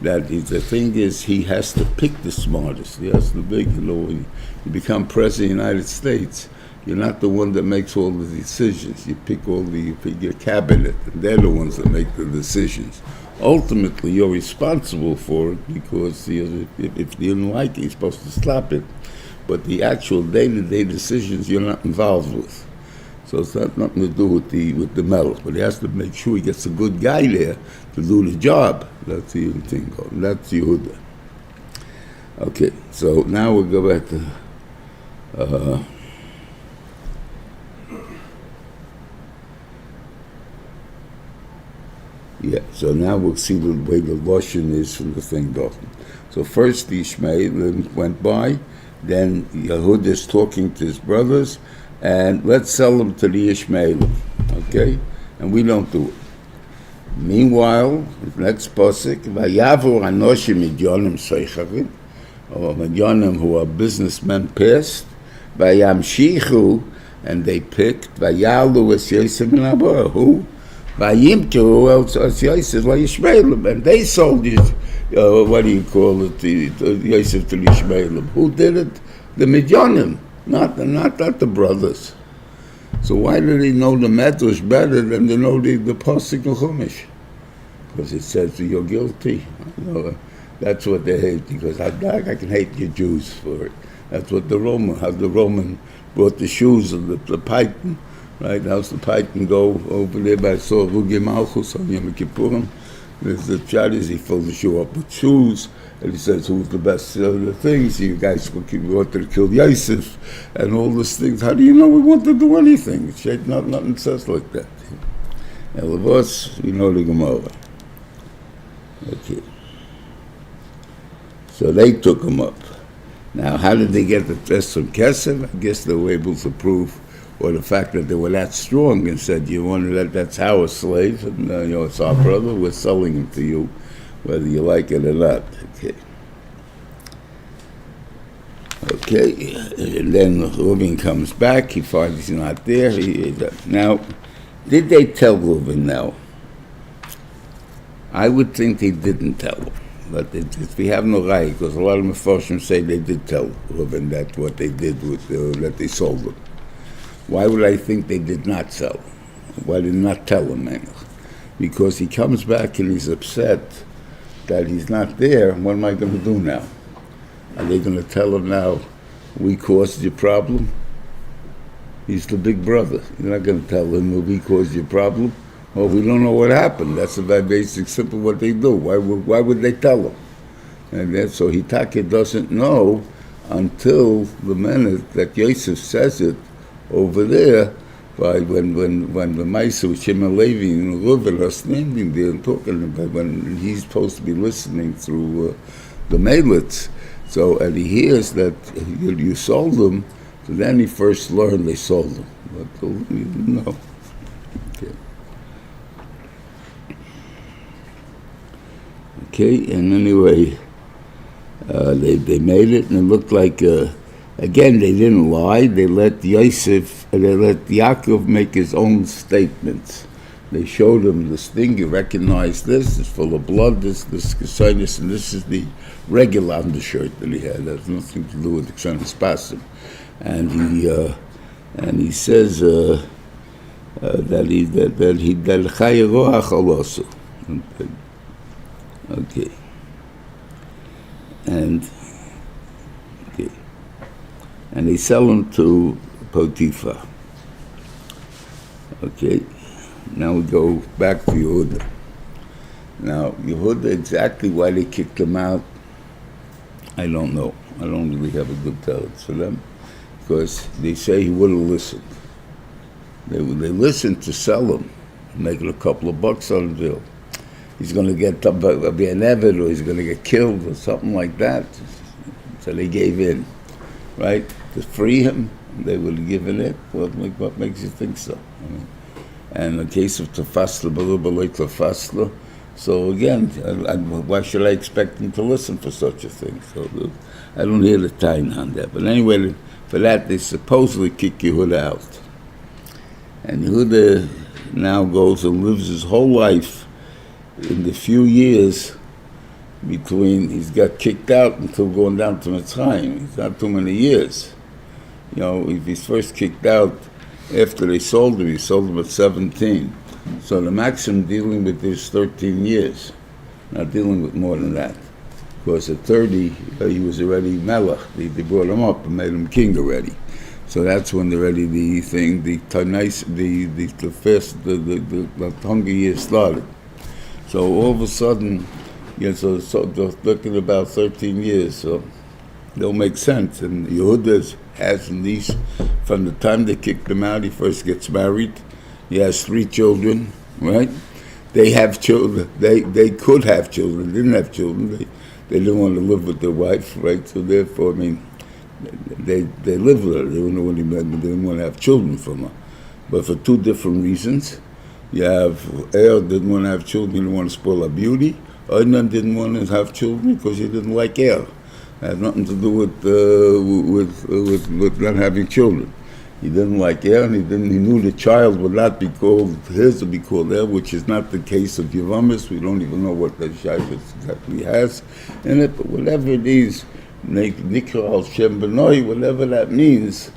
that the thing is he has to pick the smartest. He has to pick, when you become president of the United States, you're not the one that makes all the decisions. You pick your cabinet, and they're the ones that make the decisions. Ultimately, you're responsible for it because if you don't like it, you're supposed to stop it. But the actual day-to-day decisions you're not involved with. So it's not nothing to do with the melech, but he has to make sure he gets a good guy there to do the job. That's the thing. That's Yehuda. Okay, so now we'll go back to so now we'll see the way the Lashon is from the thing. So first the Ishmael went by, then Yehuda is talking to his brothers, and let's sell them to the Ishmael, okay? And we don't do it. Meanwhile, the next pasuk, Vayavur anoshim midyonim soicharim, or midyonim who are businessmen passed, Vayamshichu, and they picked, Vayalu es Yosef min Abor, who? Vayimtu es Yosef la Yishmaelim, and they sold it, what do you call it, the Yosef to the Yishmaelim. Who did it? The midyonim. Not the brothers. So why do they know the Medrash better than they know the Pasuk of Chumash? Because it says you're guilty. That's what they hate, because I can hate you Jews for it. That's what how the Roman brought the shoes of the python, right? How's the python go over there by Rugi Malchus on Yom Kippurim? There's the shot is he filled the shoe up with shoes, and he says, who's the best of the things? You guys wanted to kill Yosef, and all these things. How do you know we want to do anything? It's nothing says like that. And of us, we know the Gemara. Okay. So they took him up. Now, how did they get the test from Kesef? I guess they were able to prove, or the fact that they were that strong and said, you want to that's our slave, and it's our brother, we're selling him to you, whether you like it or not. Okay, and then Reuven comes back, he finds he's not there. Now, did they tell Reuven now? I would think they didn't tell him, but we have no right, because a lot of Mefarshim say they did tell Reuven that what they did with that they sold him. Why would I think they did not sell him? Why did not tell him? Because he comes back and he's upset that he's not there. What am I going to do now? Are they going to tell him now, we caused your problem? He's the big brother. You're not going to tell him, well, we caused your problem? Well, we don't know what happened. That's a very basic, simple what they do. Why would they tell him? And so Hitake doesn't know until the minute that Yosef says it over there, when the Maisa with Shimon Levi and Reuven are standing there and talking about when he's supposed to be listening through the mailets. So, and he hears that you sold them, so then he first learned they sold them. But he didn't know. Okay, and anyway, they made it, and it looked like, again, they didn't lie. They let Yaakov make his own statements. They showed him this thing, you recognize this, it's full of blood, this Kesaynis, and this is the regular undershirt that he had. That has nothing to do with the Kshanis Pasim. And he says that he del Chayeroach also. Okay. And they sell him to Potiphar. Okay. Now we go back to Yehuda. Now, Yehuda, exactly why they kicked him out, I don't know. I don't really have a good tellings for them, because they say he would have listened. They listened to sell him, making a couple of bucks on the deal. He's going to be an Eved, or he's going to get killed, or something like that. So they gave in, right? To free him, they would have given it. What makes you think so? And in the case of Tafasla, Barubaloi Tafasla, so again, why should I expect him to listen for such a thing? So I don't hear the time on that. But anyway, for that, they supposedly kick Yehuda out. And Yehuda now goes and lives his whole life in the few years he's got kicked out until going down to Mitzrayim. It's not too many years. If he's first kicked out after they sold him, he sold him at 17. So the maximum dealing with is 13 years, not dealing with more than that. Because at 30, he was already melech. They brought him up and made him king already. So that's when already the hunger years started. So all of a sudden, so look at about 13 years, so they'll make sense. And Yehuda has these, from the time they kicked him out, he first gets married. He has 3 children, right? They have children. They could have children. They didn't have children. They didn't want to live with their wife, right? So therefore, they lived with her. They didn't want to have children from her. But for 2 different reasons. You have Aaron didn't want to have children. He didn't want to spoil her beauty. Onan didn't want to have children because he didn't like Aaron. It had nothing to do with not having children. He didn't like Aaron. He knew the child would not be called his, would be called Aaron, which is not the case of Yevamis. We don't even know what the Shaiva exactly has in it, but whatever it is, Nikra al Shem Benoi, whatever that means,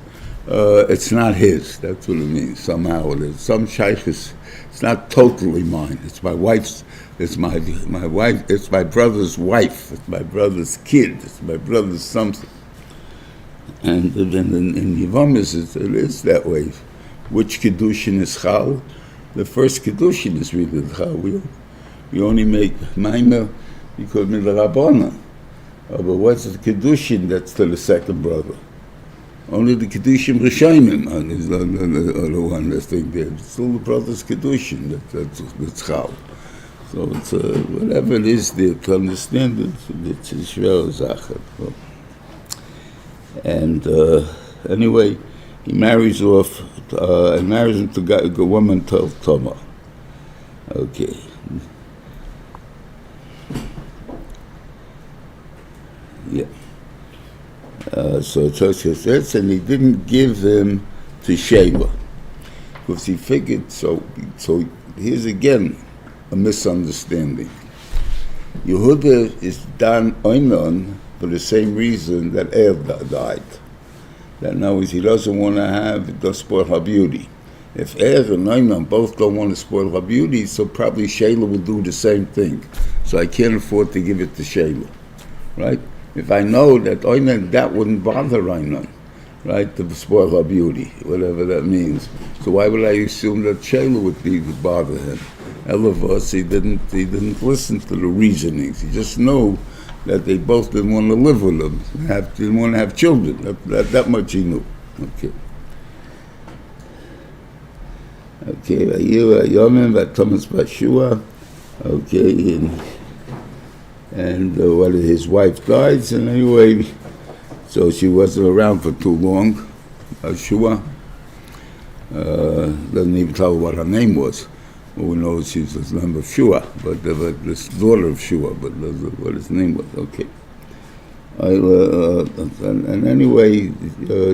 it's not his. That's what it means. Somehow it is. Some Shaykhs, it's not totally mine. It's my wife's. It's my wife. It's my brother's wife. It's my brother's kid. It's my brother's something. And then in Yevamis, it is that way. Which Kedushin is Chal? The first Kedushin is really Chal. We only make Maimer because of the Rabbana. But what's the Kedushin that's to the second brother? Only the Kedushim Rishayim is the one that's there. It's still the brother's Kedushin that's Chal. So it's whatever it is there, to understand it, it's a shver zachat. And anyway, he marries off and marries him to a woman called Toma. Okay. Yeah. So it says, and he didn't give them to Shema because he figured. So here's again a misunderstanding. Yehuda is dan oinon for the same reason that died. That now is he doesn't want to have it does spoil her beauty. If and oinon both don't want to spoil her beauty, so probably Shayla will do the same thing. So I can't afford to give it to Shayla, right? If I know that oinon, that wouldn't bother oinon, right, to spoil her beauty, whatever that means. So why would I assume that Shayla would bother him? Elavos, he didn't listen to the reasonings. He just knew that they both didn't want to live with him, didn't want to have children. That much he knew. Okay. Okay, Yomim Thomas Bashua. Okay, and his wife died, and anyway, so she wasn't around for too long. Shua doesn't even tell what her name was. Well, we know she's the name of Shua, but this daughter of Shua, but what his name was. Okay. And anyway,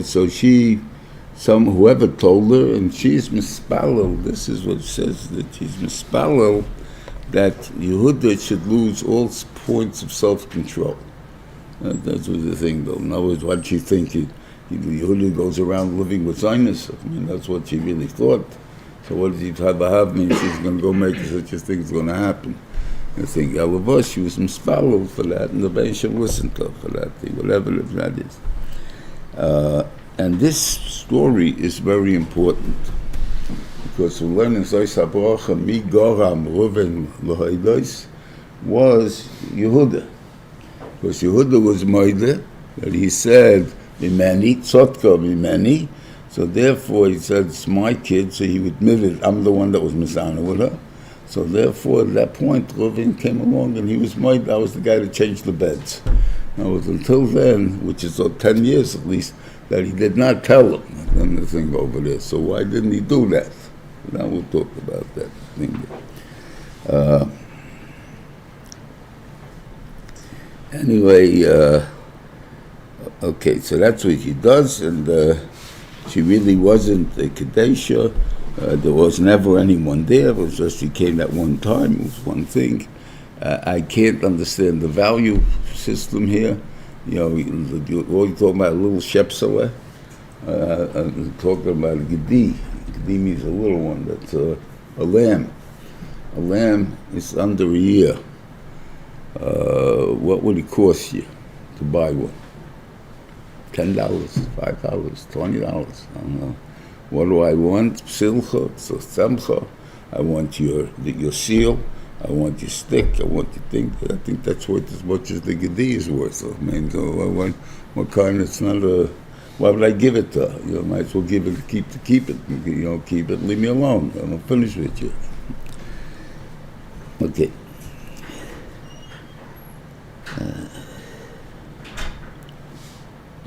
so whoever told her, and she's mispallel. This is what it says, that she's mispallel that Yehuda should lose all points of self-control. That's what the thing, though. In other words, what she think? Yehuda goes around living with Zionist. I mean, that's what she really thought. So what does he have mean? She's going to go make such a thing is going to happen. I think Elavos, she was mispallel for that, and the Vayeishev listened to her for that thing, whatever that is. And this story is very important because we learn in Zois HaBracha, Mi Goram Reuven L'Hoidos was Yehuda. Because Yehuda was Moide, that he said, Mimeni, Tzotka Mimeni. So therefore he said, it's my kid, so he admitted, I'm the one that was Mizana with her. So therefore at that point, Reuven came along and he was Moide, I was the guy that changed the beds. Now it was until then, which is 10 years at least, that he did not tell him the thing over there. So why didn't he do that? Now we'll talk about that thing. Anyway, okay, so that's what she does, and she really wasn't a Kadesha. There was never anyone there. It was just she came at one time. It was one thing. I can't understand the value system here. You know, all you're talking about a little shepsele. I'm talking about a gedi. Gedi means a little one. That's a lamb. A lamb is under a year. What would it cost you to buy one? $10, $5, $20. I don't know. What do I want? Simcha, semcha. I want your seal. I want your stick. I want your thing. I think that's worth as much as the gedi is worth. I mean, what kind? It's not a. Why would I give it to her? You know, might as well give it to keep it. You know, keep it. Leave me alone. I'm finished with you. Okay.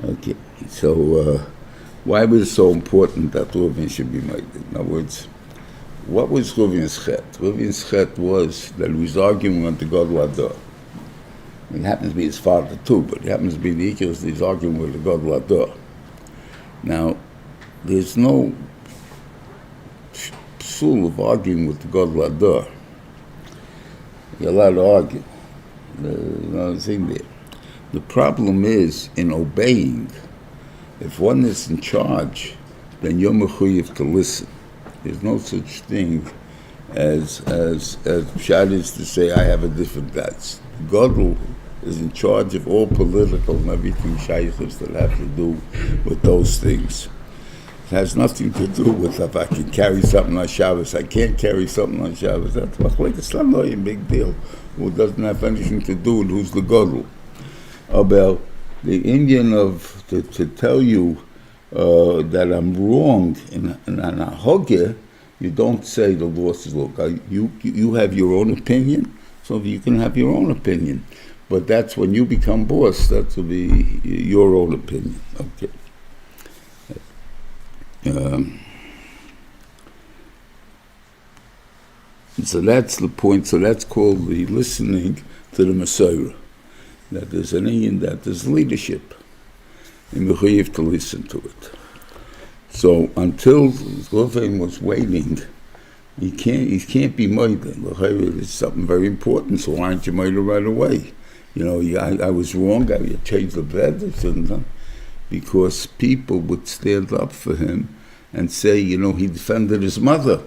Okay. So, why was it so important that Reuven should be made? In other words, what was Reuven's chet? Reuven's chet was that he was arguing with the God Lador. It happens to be his father too, but it happens to be the Ikos that he's arguing with the God Lador. Now, there's no psul of arguing with the God Lador. You're allowed to argue. You know the thing there. The problem is in obeying. If one is in charge, then you're mechuyev to listen. There's no such thing as Pshat is to say, I have a different guts. God is in charge of all political and everything shaykhs that have to do with those things. It has nothing to do with if I can carry something on Shabbos. I can't carry something on Shabbos. That's like it's not a big deal. Who doesn't have anything to do with who's the Godel. About the Indian of to tell you that I'm wrong in a hogger, you don't say the law says, look, you have your own opinion, so you can have your own opinion. But that's when you become boss, that will be your own opinion. Okay. So that's the point. So that's called the listening to the Messiah. That there's an Indian, that there's leadership. And we have to listen to it. So until Reuven was waiting, he can't be murdered. It's something very important, so why aren't you murdered right away? You know, I was wrong, I changed the bed, because people would stand up for him and say, you know, he defended his mother.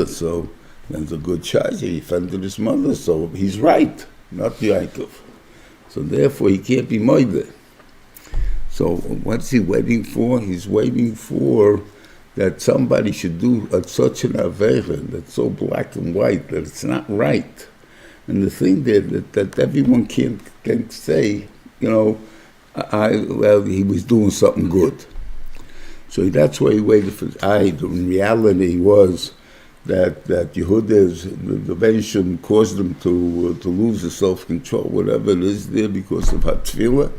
So that's a good charge. He defended his mother, so he's right, not Ya'akov. So therefore, he can't be murdered. So what's he waiting for? He's waiting for that somebody should do such an avera that's so black and white that it's not right. And the thing that everyone can say, you know, he was doing something good. So that's why he waited for the reality was that Yehuda's the Vayeishev caused him to lose the self-control, whatever it is there, because of Hatfilah.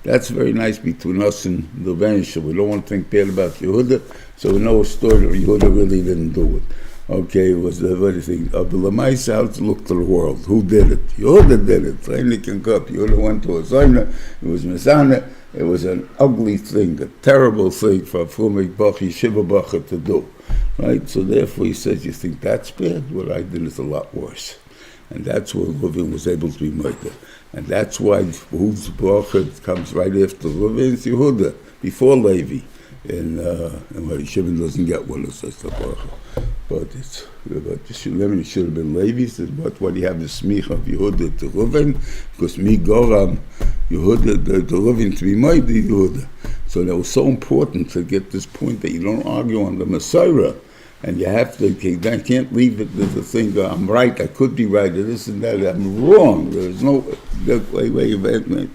That's very nice between us and the Vayeishev. We don't want to think bad about Yehuda, so we know a story that Yehuda really didn't do it. Okay, it was the very thing. B'lamaisa, how to look to the world. Who did it? Yehuda did it. Yehuda went to a zayna. It was Mizana. It was an ugly thing, a terrible thing for a Fumik Bachi Shiva Bacha to do. Right? So therefore he says, you think that's bad? What I did is a lot worse. And that's where Reuven was able to be murdered. And that's why whose Bacha comes right after Reuven is Yehuda, before Levi. And Vayeishev doesn't get one of such a Bacha. But it should have been Levi. Says, but why do you have the smicha of Yehuda to Reuven? Because me Goram Yehuda the Reuven to be made Yehuda. So that was so important to get this point that you don't argue on the Messiah, and you have to. You can't leave it with the thing. I'm right. I could be right. This and that. I'm wrong. There's no way of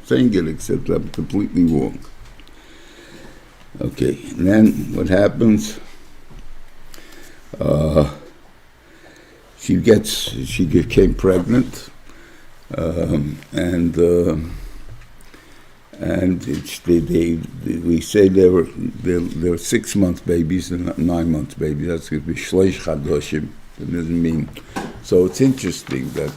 saying it except I'm completely wrong. Okay, and then what happens? She became pregnant, and we say they were 6 month babies and not 9 month babies. That's going to be shleish chadoshim. It doesn't mean. So it's interesting that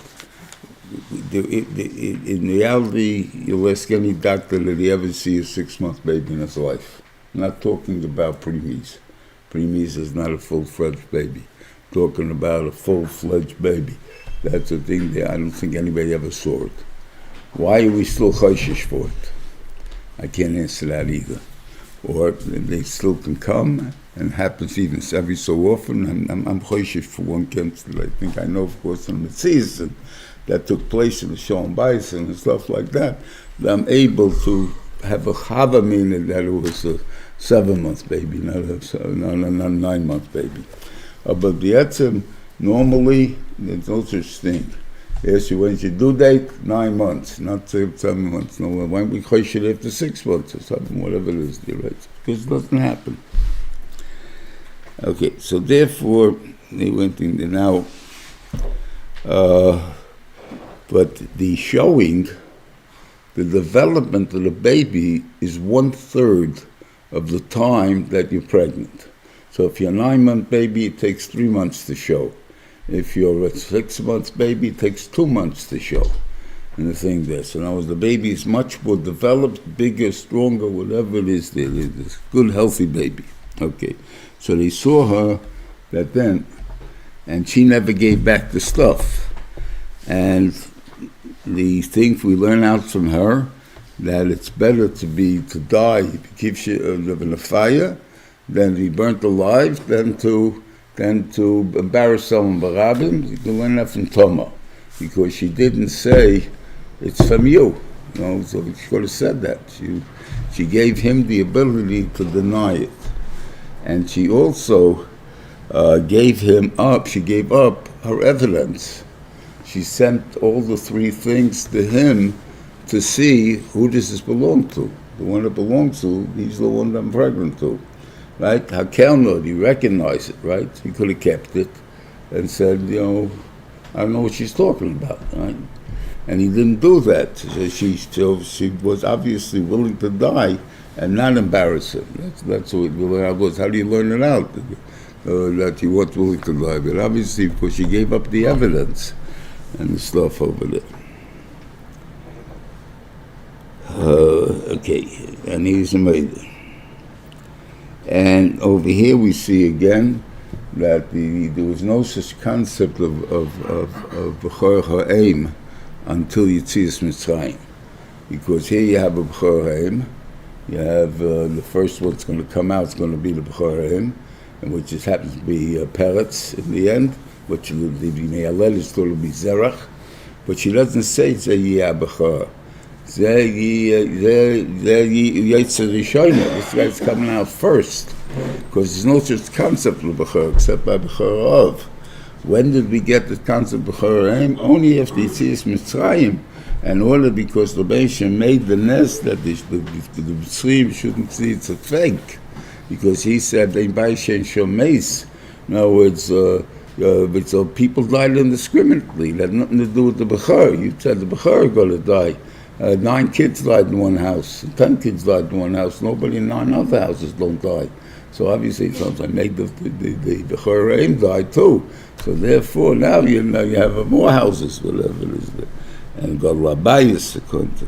in reality, you'll ask any doctor that he ever see a 6 month baby in his life. I'm not talking about preemies. Preemies is not a full-fledged baby. I'm talking about a full-fledged baby. That's a thing that I don't think anybody ever saw it. Why are we still choishish for it? I can't answer that either. Or they still can come, and it happens even every so often. I'm choishish for one cancel. I think I know, of course, in the season that took place in the Shalom Bayis and stuff like that I'm able to have a chava meaning that it was a 7-month baby, not a 9-month baby. But the etzem, normally, there's no such thing. Yes, when's your due date? 9 months, not 7 months. No, why don't we choish it after 6 months or something, whatever it is, right? Because it doesn't happen. Okay, so therefore, they went in there now. But the showing, the development of the baby is 1/3 of the time that you're pregnant. So if you're a 9-month baby, it takes 3 months to show. If you're a 6-month baby, it takes 2 months to show. And the thing there. So now the baby is much more developed, bigger, stronger, whatever it is there. It's a good, healthy baby. Okay. So they saw her that then, and she never gave back the stuff. And the things we learn out from her, that it's better to die, keep in a fire, than to be burnt alive, than to embarrass someone barabim. You can learn that from Toma, because she didn't say it's from you. So she could have said that. She gave him the ability to deny it, and she also gave him up. She gave up her evidence. She sent all the 3 things to him to see who does this belong to. The one it belongs to, he's the one that I'm pregnant to. Right? Hakelno, he recognized it, right? He could have kept it and said, I don't know what she's talking about, right? And he didn't do that. So she was obviously willing to die and not embarrass him. That's what we learn out. How do you learn it out? That he was willing to die. But obviously, because she gave up the evidence and the stuff over there. Okay, and he's made it. And over here we see again that there was no such concept of B'chor Ha'im until Yetzias Mitzrayim. Because here you have a B'chor Ha'im, you have the first one's going to come out, it's going to be the B'chor Ha'im, and which just happens to be Peretz in the end, which the Me'alel is going to be Zerach, but she doesn't say Zeyah B'chor. This guy's coming out first, because there's no such concept of B'chor except by B'chor of. When did we get the concept of B'chor Ha'im? Only after Yetzias Mitzrayim, and order because the Vayeishev made the nest that the Mitzrayim shouldn't see it's a fake, because he said they Vayeishev Shomeis. In other words, people died indiscriminately. It had nothing to do with the B'chor. You said the B'chor are going to die. 9 kids died in one house, 10 kids died in one house. Nobody in 9 other houses don't die. So obviously, sometimes made the B'chor Ha'im die too. So therefore, now you have more houses, whatever it is there, and got Labayis according to.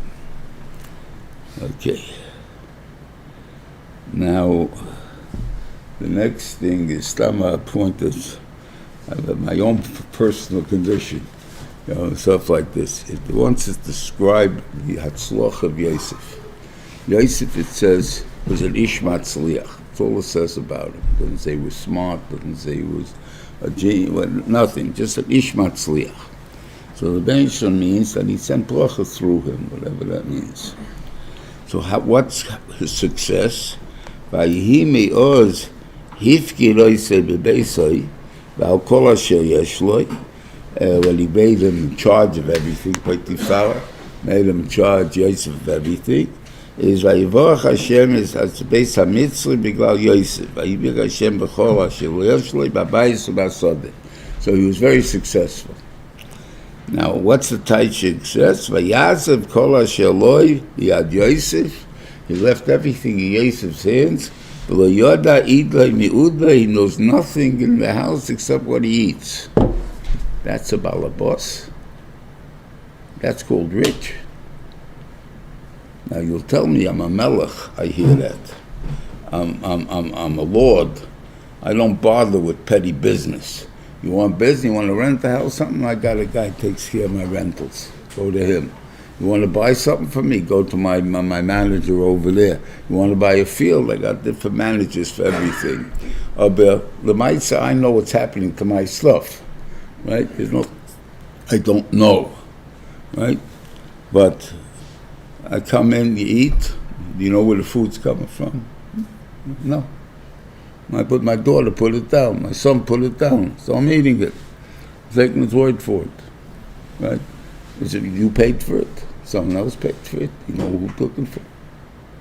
Okay. Now, the next thing is Stama pointed my own personal condition. Stuff like this. It wants to describe the Hatzloch of Yosef. Yosef, it says, was an Ish Matzliach. That's all it says about him. It doesn't say he was smart, doesn't say he was a genius, nothing, just an Ish Matzliach. So the Vayeishev means that he sent bracha through him, whatever that means. So what's his success? Vayehi me'oz hifki loisei bebeisai v'al kol asher yesh loi. When he made him in charge of everything, made him in charge, Yosef, of everything, is Vayivorach Hashem is Beis HaMitzri Biglal Yosef. Vayibir Hashem B'chol Asher Yesh Lo B'Bayis U'B'Sodeh. So he was very successful. Now, what's the type success? Vayazav Kol Asher Lo Yad Yosef. He left everything in Yosef's hands. V'lo Yoda Idlei Mi'udlei. He knows nothing in the house except what he eats. That's a balabos. That's called rich. Now you'll tell me I'm a melech. I hear that. I'm a lord. I don't bother with petty business. You want business, you want to rent a house, something, I got a guy who takes care of my rentals. Go to him. You want to buy something for me, go to my manager over there. You want to buy a field, I got different managers for everything. But the mitzvah, I know what's happening to my stuff, right? I don't know, right? But I come in, you eat, do you know where the food's coming from? No. My daughter put it down, my son put it down, so I'm eating it. I'm taking his word for it, right? Is it you paid for it? Someone else paid for it? You know who took it for it?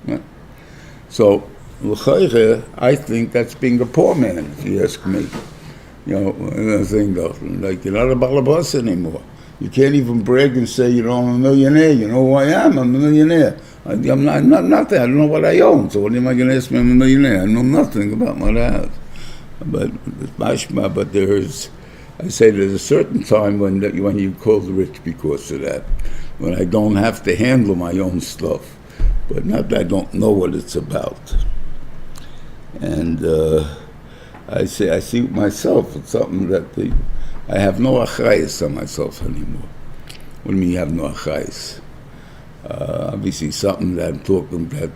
Right? So, I think that's being a poor man, if you ask me. You know, I think like you're not a balabas anymore. You can't even brag and say, you know, I'm a millionaire. You know who I am? I'm a millionaire. I'm not nothing. I don't know what I own. So what am I going to ask me? I'm a millionaire. I know nothing about what I have. But there's a certain time when you call the rich because of that. When I don't have to handle my own stuff. But not that I don't know what it's about. And I see myself, it's something that I have no achayis on myself anymore. What do you mean you have no achayis? Obviously something that I'm talking that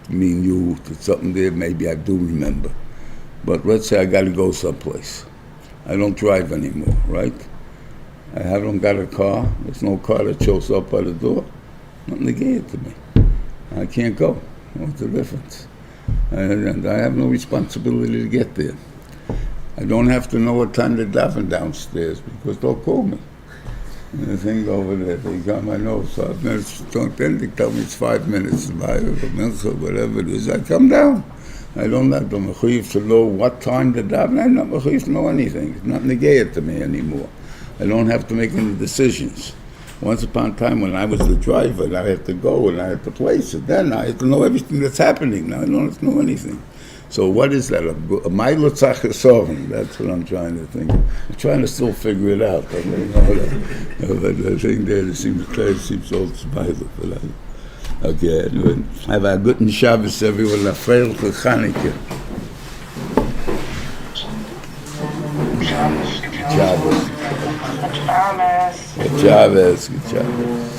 me and you, it's something there maybe I do remember. But let's say I got to go someplace. I don't drive anymore, right? I haven't got a car. There's no car that shows up by the door. Nothing to give it to me. I can't go. What's the difference? And I have no responsibility to get there. I don't have to know what time they're davening downstairs because they'll call me. And the thing over there, they got my nose. So then they tell me it's 5 minutes, whatever it is. I come down. I don't have the mechuyev to know what time they're davening. I'm not mechuyev to know anything. It's not negated to me anymore. I don't have to make any decisions. Once upon a time when I was the driver and I had to go and I had to place it, then I had to know everything that's happening. Now I don't have to know anything. So what is that? My Lutzach. That's what I'm trying to think. I'm trying to still figure it out. I don't know that. But the thing there, it seems clear, it seems all spiral. Okay, anyway. Have a good Shabbos, everyone. A fail for Chanukah. Shabbos. Good Shabbos. Good Shabbos.